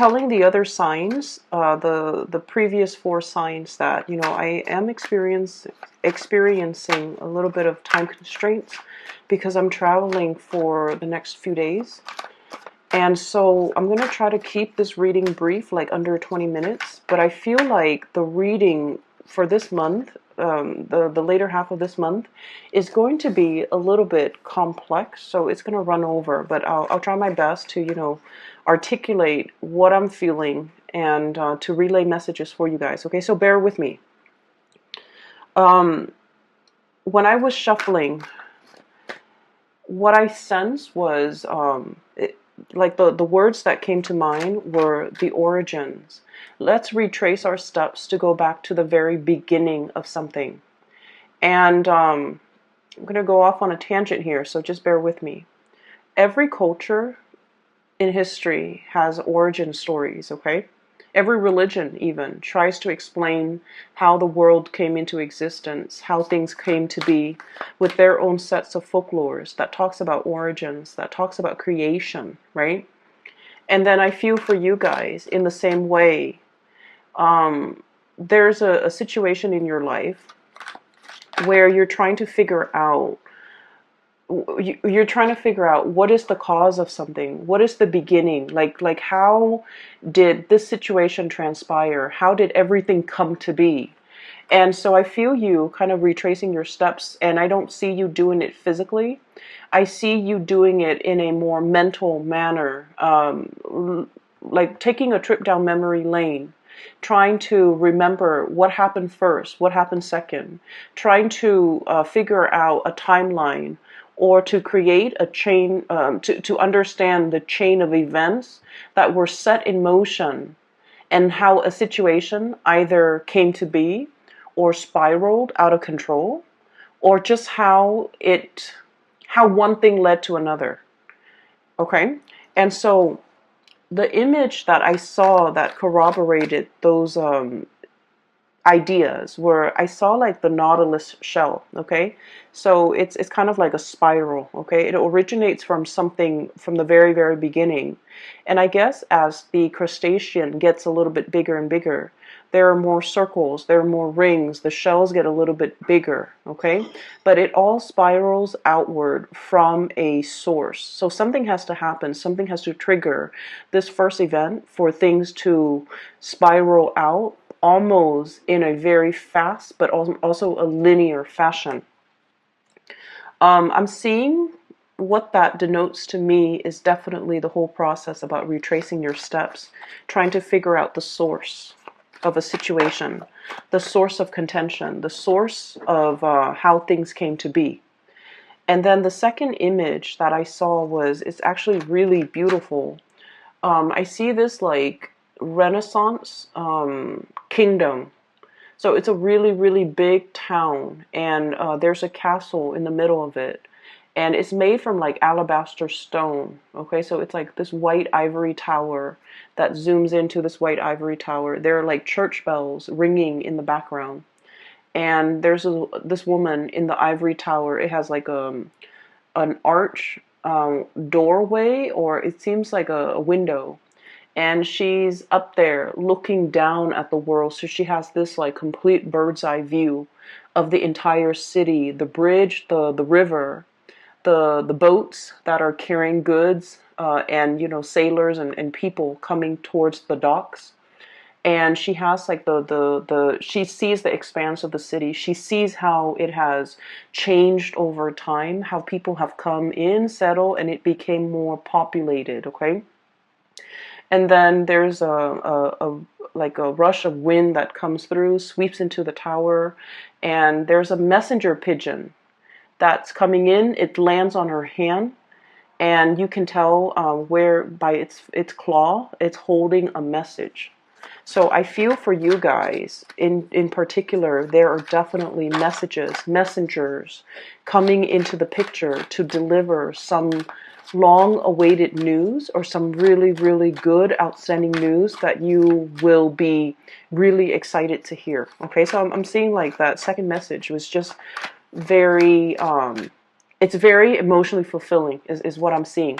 telling the other signs, the previous four signs, that I am experiencing a little bit of time constraints because I'm traveling for the next few days. And so I'm going to try to keep this reading brief, like under 20 minutes. But I feel like the reading for this month, the later half of this month, is going to be a little bit complex. So it's going to run over. But I'll try my best to, articulate what I'm feeling and to relay messages for you guys. Okay, so bear with me. When I was shuffling, what I sensed was like the words that came to mind were the origins. Let's retrace our steps to go back to the very beginning of something. And I'm going to go off on a tangent here, so just bear with me. Every culture in history has origin stories, okay? Every religion even tries to explain how the world came into existence, how things came to be, with their own sets of folklores that talks about origins, that talks about creation, right? And then I feel for you guys in the same way. There's a situation in your life where you're trying to figure out what is the cause of something, what is the beginning, like how did this situation transpire, how did everything come to be. And so I feel you kind of retracing your steps, and I don't see you doing it physically. I see you doing it in a more mental manner, like taking a trip down memory lane, trying to remember what happened first, what happened second, trying to figure out a timeline, or to create a chain, to understand the chain of events that were set in motion, and how a situation either came to be or spiraled out of control, or just how one thing led to another. Okay? And so the image that I saw that corroborated those ideas where I saw like the Nautilus shell, okay? So it's kind of like a spiral, okay? It originates from something from the very, very beginning. And I guess as the crustacean gets a little bit bigger and bigger, there are more circles, there are more rings, the shells get a little bit bigger, okay? But it all spirals outward from a source. So something has to happen, something has to trigger this first event for things to spiral out almost in a very fast but also a linear fashion. I'm seeing what that denotes to me is definitely the whole process about retracing your steps, trying to figure out the source of a situation, the source of contention, the source of how things came to be. And then the second image that I saw it's actually really beautiful. I see this like Renaissance kingdom. So it's a really, really big town, and there's a castle in the middle of it. And it's made from like alabaster stone. Okay, so it's like this white ivory tower that zooms into this white ivory tower. There are like church bells ringing in the background. And there's this woman in the ivory tower. It has like an arch doorway, or it seems like a window. And she's up there looking down at the world. So she has this like complete bird's eye view of the entire city, the bridge, the river, the boats that are carrying goods, and sailors and people coming towards the docks. And she has like she sees the expanse of the city. She sees how it has changed over time, how people have come in, settled, and it became more populated, okay? And then there's like a rush of wind that comes through, sweeps into the tower, and there's a messenger pigeon that's coming in. It lands on her hand, and you can tell where by its claw, it's holding a message. So I feel for you guys in particular, there are definitely messengers coming into the picture to deliver some long-awaited news, or some really, really good, outstanding news that you will be really excited to hear. Okay, so I'm seeing like that second message was just very, it's very emotionally fulfilling is what I'm seeing.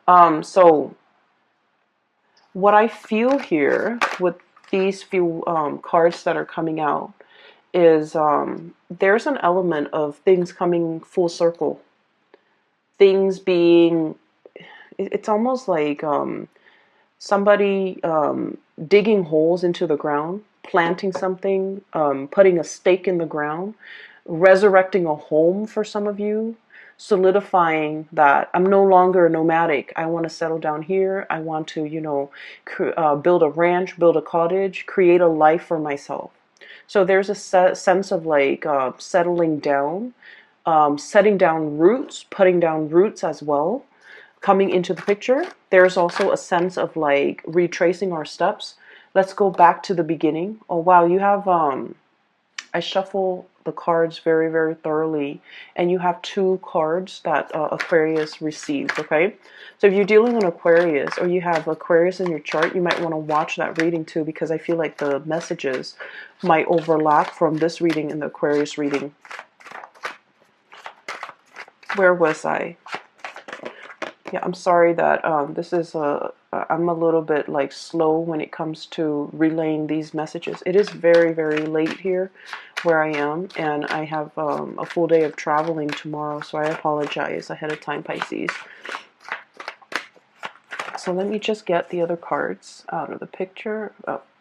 So what I feel here with these few cards that are coming out is there's an element of things coming full circle. Things being, it's almost like somebody digging holes into the ground, planting something, putting a stake in the ground, resurrecting a home for some of you, solidifying that I'm no longer nomadic. I want to settle down here. I want to, build a ranch, build a cottage, create a life for myself. So there's a sense of like settling down, setting down roots, putting down roots as well coming into the picture. There's also a sense of like retracing our steps. Let's go back to the beginning. Oh wow, you have I shuffle the cards very, very thoroughly, and you have two cards that Aquarius received, okay? So if you're dealing with Aquarius, or you have Aquarius in your chart, you might want to watch that reading too, because I feel like the messages might overlap from this reading and the Aquarius reading. Where was I? Yeah, I'm sorry that this is I'm a little bit like slow when it comes to relaying these messages. It is very, very late here where I am, and I have a full day of traveling tomorrow, so I apologize ahead of time, Pisces. So let me just get the other cards out of the picture,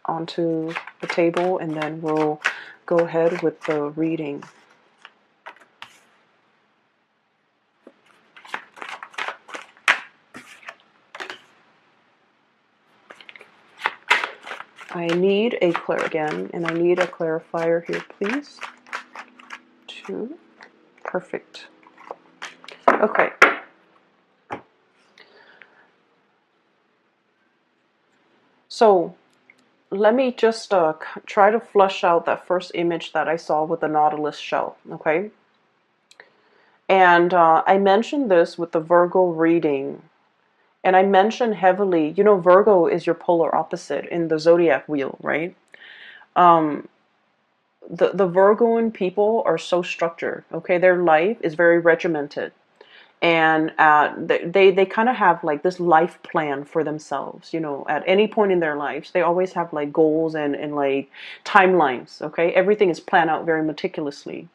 onto the table, and then we'll go ahead with the reading. I need a again, and I need a clarifier here, please. 2. Perfect. Okay. So let me just try to flush out that first image that I saw with the Nautilus shell, okay? And I mentioned this with the Virgo reading. And I mentioned heavily, Virgo is your polar opposite in the zodiac wheel, right? The Virgoan people are so structured, okay? Their life is very regimented. And they kind of have like this life plan for themselves, at any point in their lives. They always have like goals and like timelines, okay? Everything is planned out very meticulously.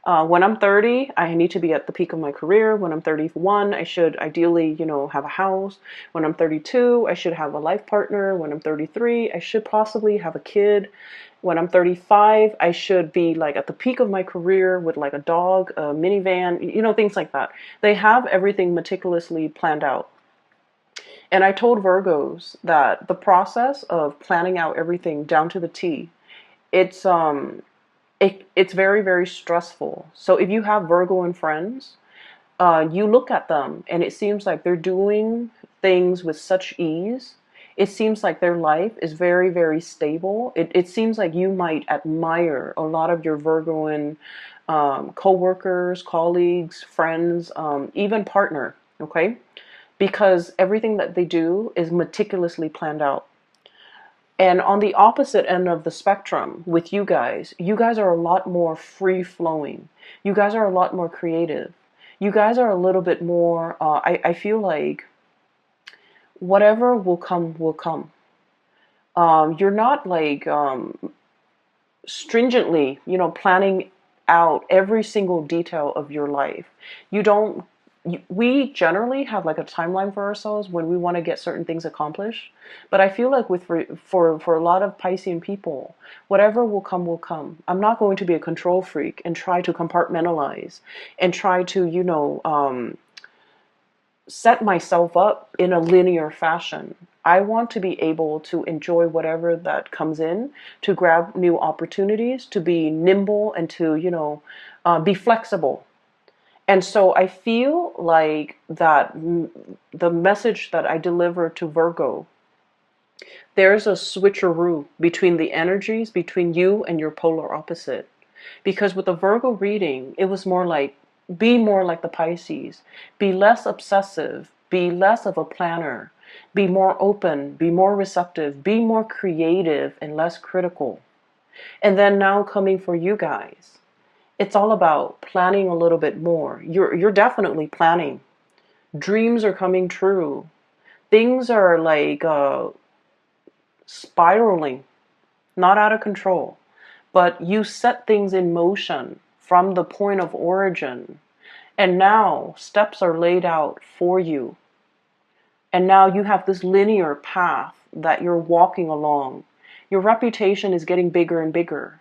When I'm 30, I need to be at the peak of my career. When I'm 31, I should ideally, have a house. When I'm 32, I should have a life partner. When I'm 33, I should possibly have a kid. When I'm 35, I should be like at the peak of my career with like a dog, a minivan, things like that. They have everything meticulously planned out. And I told Virgos that the process of planning out everything down to the T, it's it's very, very stressful. So if you have Virgoan friends, you look at them and it seems like they're doing things with such ease. It seems like their life is very, very stable. It seems like you might admire a lot of your Virgoan co-workers, colleagues, friends, even partner, okay? Because everything that they do is meticulously planned out. And on the opposite end of the spectrum with you guys are a lot more free-flowing. You guys are a lot more creative. You guys are a little bit more, I feel like whatever will come, will come. You're not like stringently, planning out every single detail of your life. You don't, we generally have like a timeline for ourselves when we want to get certain things accomplished. But I feel like for a lot of Piscean people, whatever will come, will come. I'm not going to be a control freak and try to compartmentalize and try to, set myself up in a linear fashion. I want to be able to enjoy whatever that comes in, to grab new opportunities, to be nimble, and to, be flexible. And so I feel like that the message that I deliver to Virgo, there's a switcheroo between the energies between you and your polar opposite. Because with the Virgo reading, it was more like, be more like the Pisces. Be less obsessive. Be less of a planner. Be more open. Be more receptive. Be more creative and less critical. And then now coming for you guys, it's all about planning a little bit more. You're definitely planning. Dreams are coming true. Things are like spiraling, not out of control, but you set things in motion from the point of origin. And now steps are laid out for you. And now you have this linear path that you're walking along. Your reputation is getting bigger and bigger.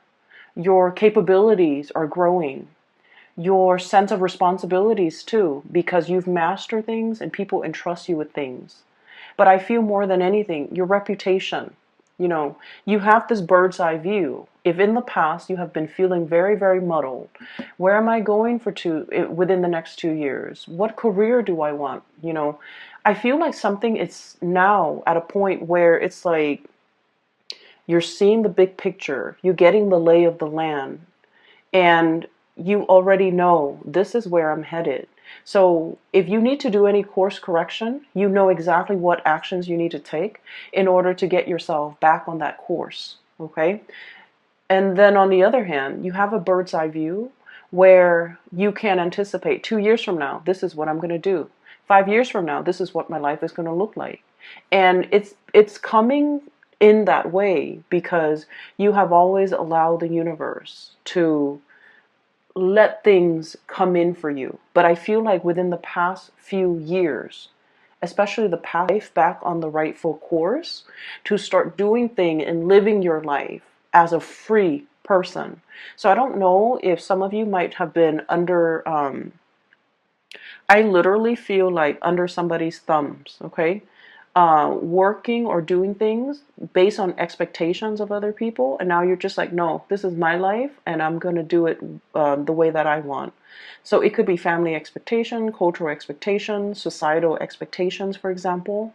Your capabilities are growing. Your sense of responsibilities too, because you've mastered things and people entrust you with things. But I feel more than anything, your reputation. You have this bird's eye view. If in the past you have been feeling very, very muddled, where am I going within the next 2 years? What career do I want? I feel like something is now at a point where it's like you're seeing the big picture, you're getting the lay of the land, and you already know this is where I'm headed. So if you need to do any course correction, you know exactly what actions you need to take in order to get yourself back on that course. Okay? And then on the other hand, you have a bird's eye view where you can anticipate 2 years from now, this is what I'm going to do. 5 years from now, this is what my life is going to look like. And it's coming in that way because you have always allowed the universe to let things come in for you. But I feel like within the past few years, especially the past life back on the rightful course, to start doing things and living your life as a free person. So I don't know if some of you might have been under, I literally feel like under somebody's thumbs, okay? Working or doing things based on expectations of other people, and now you're just like, no, this is my life and I'm going to do it the way that I want. So it could be family expectation, cultural expectations, societal expectations, for example.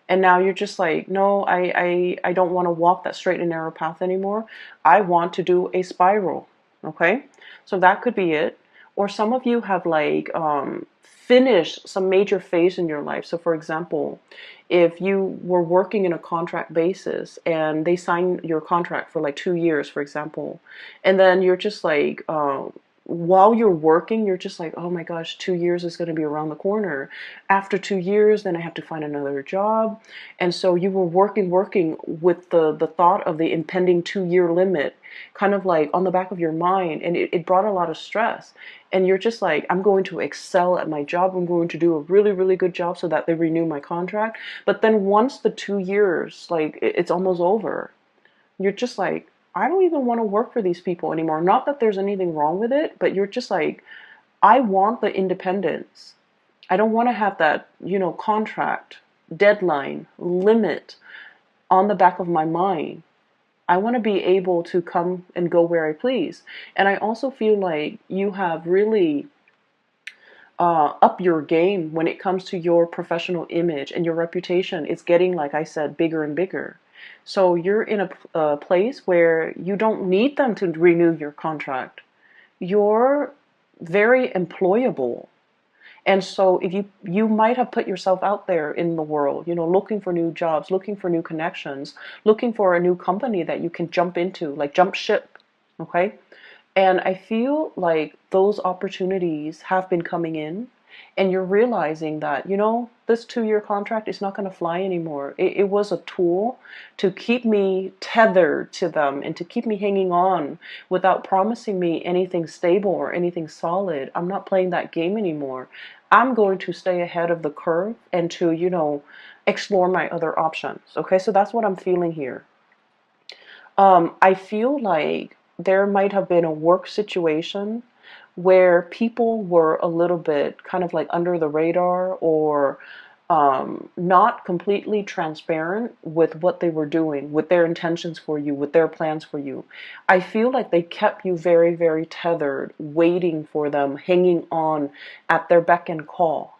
And now you're just like, no, I don't want to walk that straight and narrow path anymore. I want to do a spiral. Okay? So that could be it. Or some of you have like finished some major phase in your life. So for example, if you were working in a contract basis and they sign your contract for like 2 years, for example, and then you're just like, while you're working, you're just like, oh my gosh, 2 years is going to be around the corner. After 2 years, then I have to find another job. And so you were working with the thought of the impending 2 year limit kind of like on the back of your mind. And it brought a lot of stress. And you're just like, I'm going to excel at my job. I'm going to do a really, really good job so that they renew my contract. But then once the 2 years, like it's almost over, you're just like, I don't even want to work for these people anymore. Not that there's anything wrong with it, but you're just like, I want the independence. I don't want to have that, contract, deadline, limit on the back of my mind. I want to be able to come and go where I please. And I also feel like you have really up your game when it comes to your professional image, and your reputation is getting, like I said, bigger and bigger. So you're in a place where you don't need them to renew your contract. You're very employable. And so if you might have put yourself out there in the world, looking for new jobs, looking for new connections, looking for a new company that you can jump into, like jump ship, okay? And I feel like those opportunities have been coming in, and you're realizing that, this 2 year contract is not going to fly anymore. It was a tool to keep me tethered to them and to keep me hanging on without promising me anything stable or anything solid. I'm not playing that game anymore. I'm going to stay ahead of the curve and to, explore my other options. Okay, so that's what I'm feeling here. I feel like there might have been a work situation where people were a little bit kind of like under the radar, or not completely transparent with what they were doing, with their intentions for you, with their plans for you. I feel like they kept you very, very tethered, waiting for them, hanging on at their beck and call.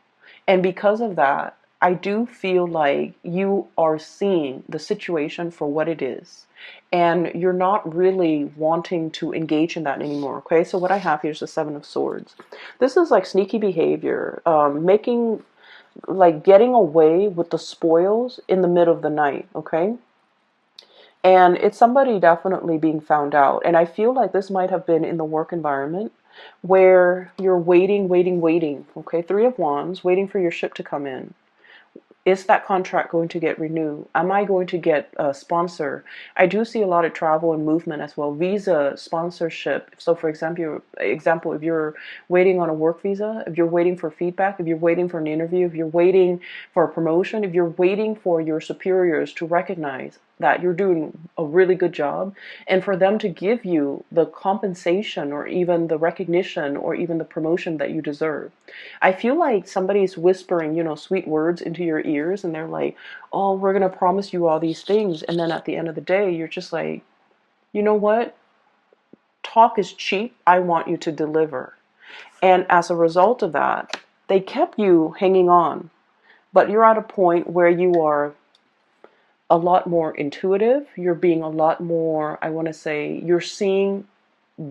And because of that, I do feel like you are seeing the situation for what it is. And you're not really wanting to engage in that anymore, okay? So what I have here is the Seven of Swords. This is like sneaky behavior, getting away with the spoils in the middle of the night, okay? And it's somebody definitely being found out. And I feel like this might have been in the work environment where you're waiting, okay? Three of Wands, waiting for your ship to come in. Is that contract going to get renewed? Am I going to get a sponsor? I do see a lot of travel and movement as well. Visa sponsorship. So for example, if you're waiting on a work visa, if you're waiting for feedback, if you're waiting for an interview, if you're waiting for a promotion, if you're waiting for your superiors to recognize that you're doing a really good job and for them to give you the compensation or even the recognition or even the promotion that you deserve. I feel like somebody's whispering, sweet words into your ears and they're like, oh, we're going to promise you all these things. And then at the end of the day, you're just like, you know what? Talk is cheap. I want you to deliver. And as a result of that, they kept you hanging on. But you're at a point where you are a lot more intuitive. You're being a lot more, I want to say, you're seeing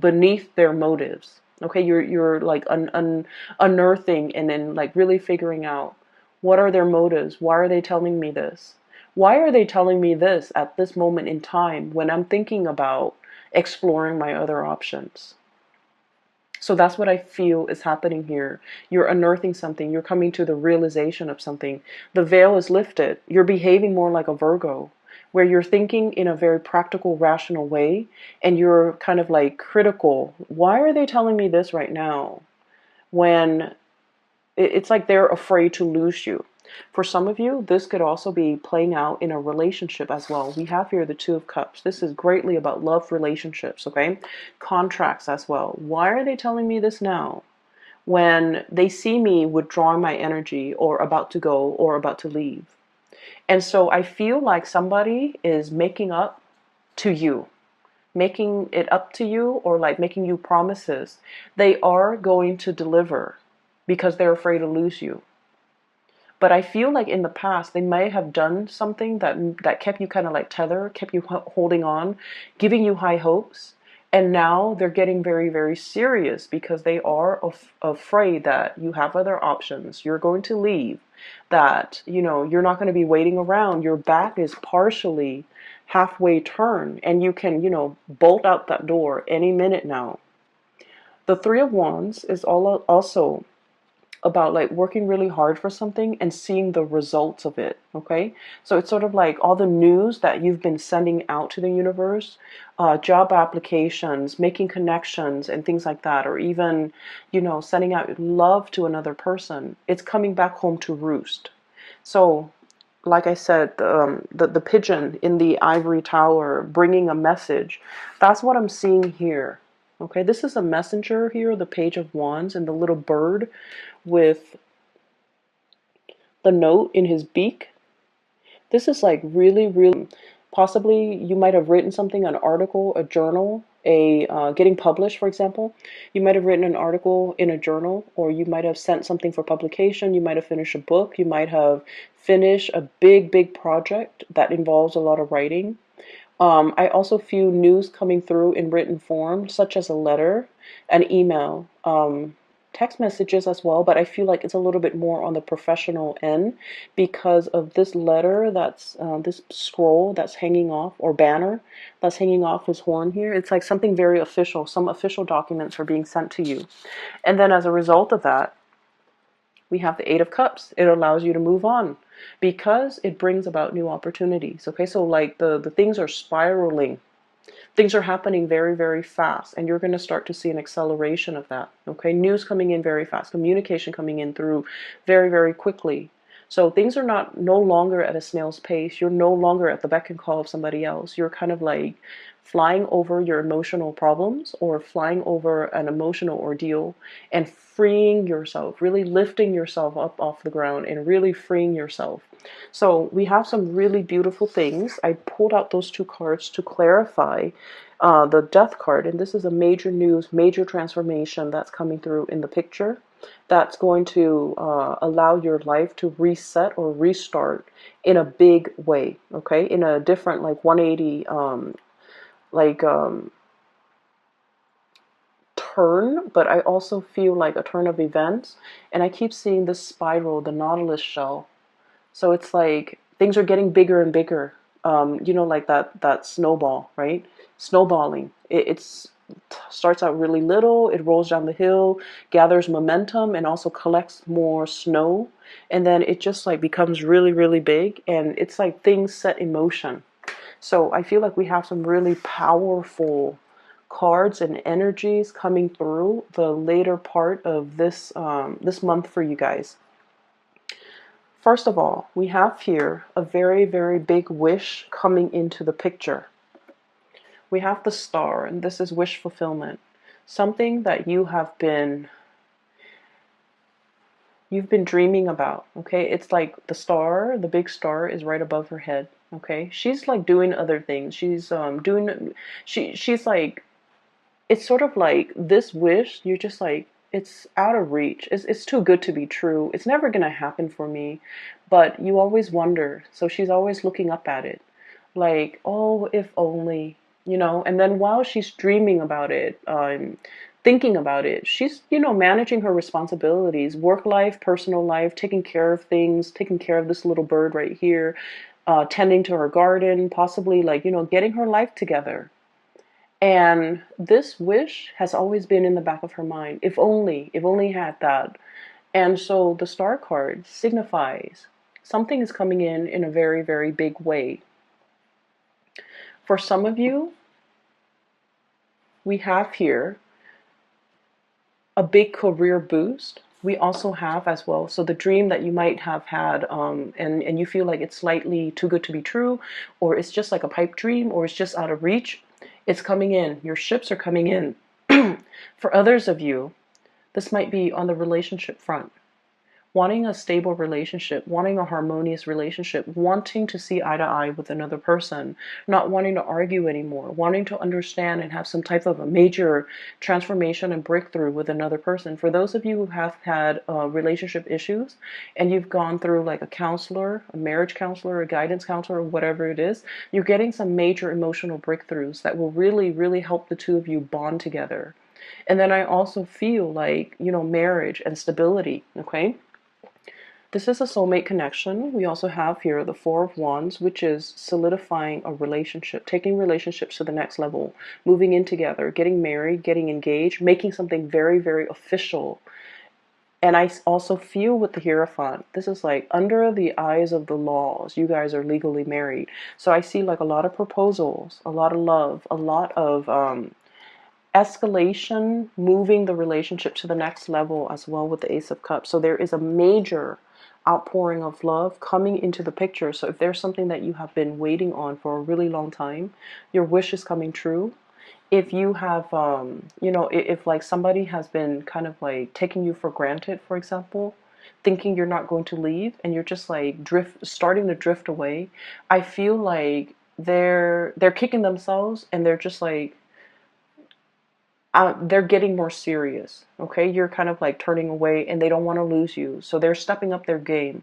beneath their motives. Okay, you're like unearthing and then like really figuring out what are their motives. Why are they telling me this? Why are they telling me this at this moment in time when I'm thinking about exploring my other options? So that's what I feel is happening here. You're unearthing something. You're coming to the realization of something. The veil is lifted. You're behaving more like a Virgo, where you're thinking in a very practical, rational way, and you're kind of like critical. Why are they telling me this right now? When it's like they're afraid to lose you. For some of you, this could also be playing out in a relationship as well. We have here the Two of Cups. This is greatly about love relationships, okay? Contracts as well. Why are they telling me this now? When they see me withdrawing my energy or about to go or about to leave. And so I feel like somebody is making up to you, making it up to you, or like making you promises. They are going to deliver because they're afraid to lose you. But I feel like in the past they may have done something that kept you kind of like tethered, kept you holding on, giving you high hopes, and now they're getting very, very serious because they are afraid that you have other options. You're going to leave, that you're not going to be waiting around. Your back is partially halfway turned, and you can bolt out that door any minute now. The Three of Wands is also about like working really hard for something and seeing the results of it. Okay, so it's sort of like all the news that you've been sending out to the universe, job applications, making connections and things like that, or even sending out love to another person. It's coming back home to roost. So like I said, the pigeon in the ivory tower bringing a message. That's what I'm seeing here. Okay, this is a messenger here, the Page of Wands, and the little bird with the note in his beak. This is like really, really, possibly you might have written something, an article, a journal, getting published, for example. You might have written an article in a journal, or you might have sent something for publication. You might have finished a book. You might have finished a big, big project that involves a lot of writing. I also feel news coming through in written form, such as a letter, an email, text messages as well, but I feel like it's a little bit more on the professional end because of this letter that's, this scroll that's hanging off, or banner that's hanging off his horn here. It's like something very official. Some official documents are being sent to you. And then as a result of that, we have the Eight of Cups. It allows you to move on because it brings about new opportunities. Okay, so like the things are spiraling. Things are happening very, very fast, and you're going to start to see an acceleration of that. Okay, news coming in very fast, communication coming in through very, very quickly. So things are no longer at a snail's pace. You're no longer at the beck and call of somebody else. You're kind of like flying over your emotional problems or flying over an emotional ordeal and freeing yourself, really lifting yourself up off the ground and really freeing yourself. So we have some really beautiful things. I pulled out those two cards to clarify the Death card, and this is a major news, major transformation that's coming through in the picture that's going to allow your life to reset or restart in a big way, okay, in a different like 180 turn, but I also feel like a turn of events, and I keep seeing this spiral, the Nautilus shell. So it's like things are getting bigger and bigger. Like that snowball, right? Snowballing. It's starts out really little, it rolls down the hill, gathers momentum, and also collects more snow. And then it just like becomes really, really big. And it's like things set in motion. So I feel like we have some really powerful cards and energies coming through the later part of this month for you guys. First of all, we have here a very, very big wish coming into the picture. We have the star, and this is wish fulfillment. Something that you've been dreaming about, okay? It's like the star, the big star is right above her head, okay? She's like doing other things. She's like, it's sort of like this wish, you're just like, it's out of reach. It's too good to be true. It's never going to happen for me. But you always wonder. So she's always looking up at it. Like, oh, if only, And then while she's dreaming about it, thinking about it, she's, managing her responsibilities, work life, personal life, taking care of things, taking care of this little bird right here, tending to her garden, possibly like, getting her life together. And this wish has always been in the back of her mind. If only had that. And so the star card signifies something is coming in a very, very big way. For some of you, we have here a big career boost. We also have as well, so the dream that you might have had, and you feel like it's slightly too good to be true, or it's just like a pipe dream, or it's just out of reach, it's coming in. Your ships are coming in. For others of you, this might be on the relationship front. Wanting a stable relationship, wanting a harmonious relationship, wanting to see eye to eye with another person, not wanting to argue anymore, wanting to understand and have some type of a major transformation and breakthrough with another person. For those of you who have had relationship issues and you've gone through like a counselor, a marriage counselor, a guidance counselor, whatever it is, you're getting some major emotional breakthroughs that will really, really help the two of you bond together. And then I also feel like, marriage and stability, okay? This is a soulmate connection. We also have here the Four of Wands, which is solidifying a relationship, taking relationships to the next level, moving in together, getting married, getting engaged, making something very, very official. And I also feel with the Hierophant, this is like under the eyes of the laws, you guys are legally married. So I see like a lot of proposals, a lot of love, a lot of escalation, moving the relationship to the next level as well with the Ace of Cups. So there is a major outpouring of love coming into the picture. So if there's something that you have been waiting on for a really long time, your wish is coming true. If you have, if like somebody has been kind of like taking you for granted, for example, thinking you're not going to leave and you're just like starting to drift away, I feel like they're kicking themselves and they're just like, they're getting more serious, okay? You're kind of like turning away and they don't want to lose you. So they're stepping up their game.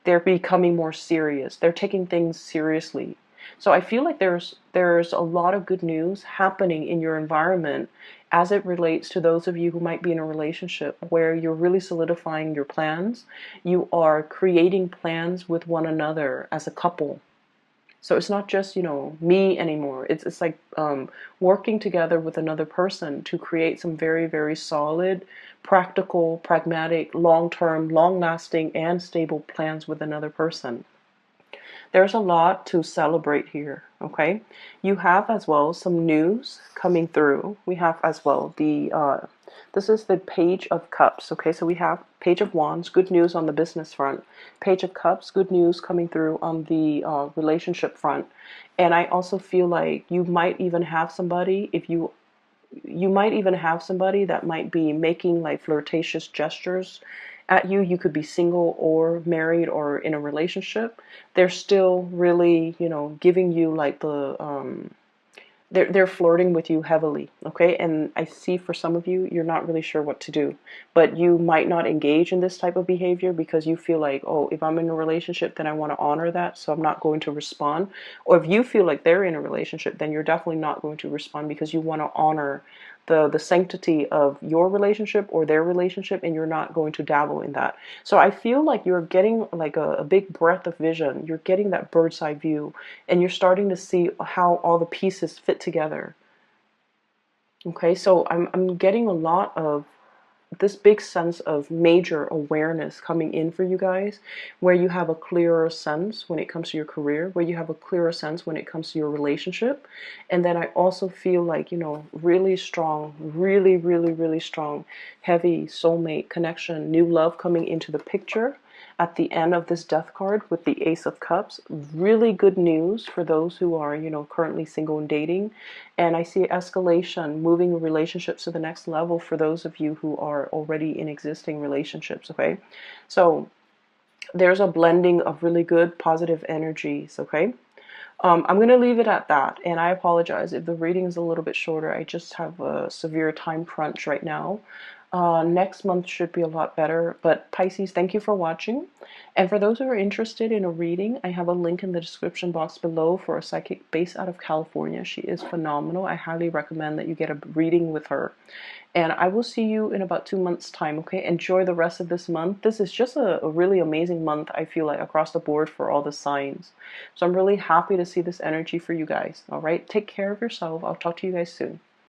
They're becoming more serious. They're taking things seriously. So I feel like there's a lot of good news happening in your environment as it relates to those of you who might be in a relationship where you're really solidifying your plans. You are creating plans with one another as a couple. So it's not just, me anymore. It's like working together with another person to create some very, very solid, practical, pragmatic, long-term, long-lasting, and stable plans with another person. There's a lot to celebrate here, okay? You have as well some news coming through. We have as well this is the Page of Cups, okay? So we have Page of Wands, good news on the business front. Page of Cups, good news coming through on the relationship front. And I also feel like you might even have somebody, you might even have somebody that might be making like flirtatious gestures at you. You could be single or married or in a relationship. They're still really, giving you like they're flirting with you heavily, okay? And I see for some of you, you're not really sure what to do, but you might not engage in this type of behavior because you feel like, oh, if I'm in a relationship, then I want to honor that, so I'm not going to respond. Or if you feel like they're in a relationship, then you're definitely not going to respond because you want to honor the sanctity of your relationship or their relationship, and you're not going to dabble in that. So I feel like you're getting like a big breadth of vision. You're getting that bird's eye view, and you're starting to see how all the pieces fit together. Okay, so I'm getting a lot of this big sense of major awareness coming in for you guys, where you have a clearer sense when it comes to your career, where you have a clearer sense when it comes to your relationship. And then I also feel like, you know, really strong, really, really, really strong, heavy soulmate connection, new love coming into the picture at the end of this death card with the Ace of Cups. Really good news for those who are, you know, currently single and dating. And I see escalation, moving relationships to the next level for those of you who are already in existing relationships, okay? So there's a blending of really good positive energies, okay? I'm going to leave it at that, and I apologize if the reading is a little bit shorter. I just have a severe time crunch right now. Next month should be a lot better, but Pisces, thank you for watching. And for those who are interested in a reading, I have a link in the description box below for a psychic based out of California. She is phenomenal. I highly recommend that you get a reading with her. And I will see you in about 2 months' time, okay? Enjoy the rest of this month. This is just a really amazing month, I feel like, across the board for all the signs. So I'm really happy to see this energy for you guys, all right? Take care of yourself. I'll talk to you guys soon.